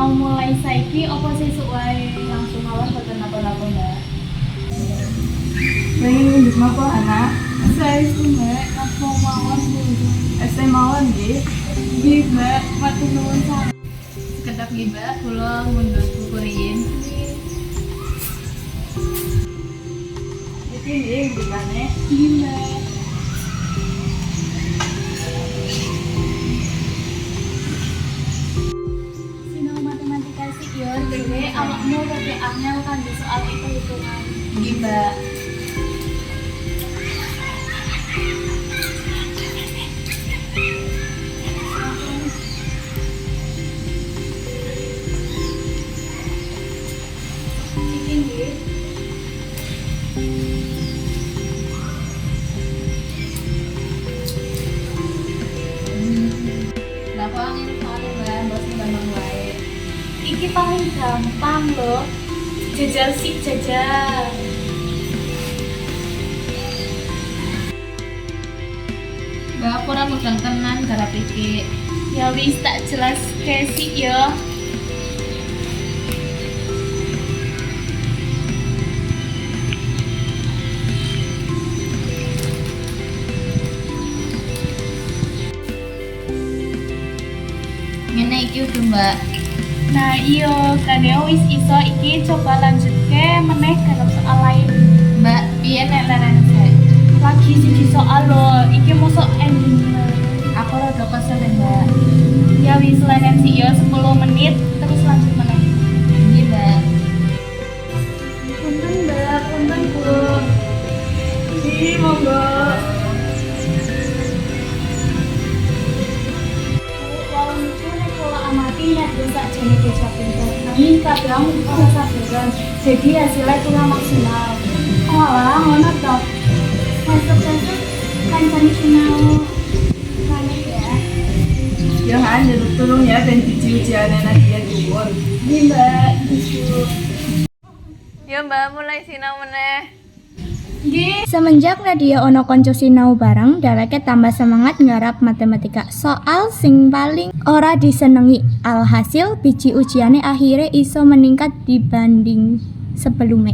Mau mulai saiki opo sesuk wae langsung mawon boten napa-napa Mbak. Pengen ngunjuk napa anak? Saya Mbak, napa mawon dulu. SM mawon nggih. Nggih Mbak, matur nuwun sangat. Sekedap nggih Mbak, kula mundur buku riyin. Iki nggih mbikane. Nggih Mbak. Sinau matematika sik yo dhewe awakmu lebih angel kan di soal hitung-hitungan. Nggih Mbak. Iki nggih. Napa ngene soalnya Mbak, mbok sing gampang wae. Iki paling gampang loh. Jajal sik jajal. Mbak aku ora mudeng tenan garap iki. Ya wis tak jelas sik ya. Ngene iki udah Mbak. Nah iya, kan ya wis iso iki coba lanjutke meneh garap soal lain. Mbak, piye nek larane saya? Lagi siji soal loh, iki mosok ending. Aku rada kesel ya Mbak. Ya wis lanen sik ya 10 menit terus lanjut meneh. Nggih Mbak. Punten Mbak, punten Bu. Iki monggo. Wong itu nek kula amati nek bisa jane bocah pinter. Nanging kadang ora sabaran. Jadi hasilnya kurang maksimal. Walah, ngono to. Masuk-masuk kancane sinau. Panik ya. Ya hanya tolong ya ben biji ujiane Nadia dhuwur. Nggih Mbak, gitu. Ya Mbak, mulai sinau meneh. Nggih. Semenjak Nadia ono konco sinau bareng, dheweke tambah semangat nggarap matematika. Soal sing paling ora disenengi. Alhasil biji ujiane akhirnya iso meningkat dibanding sebelumnya.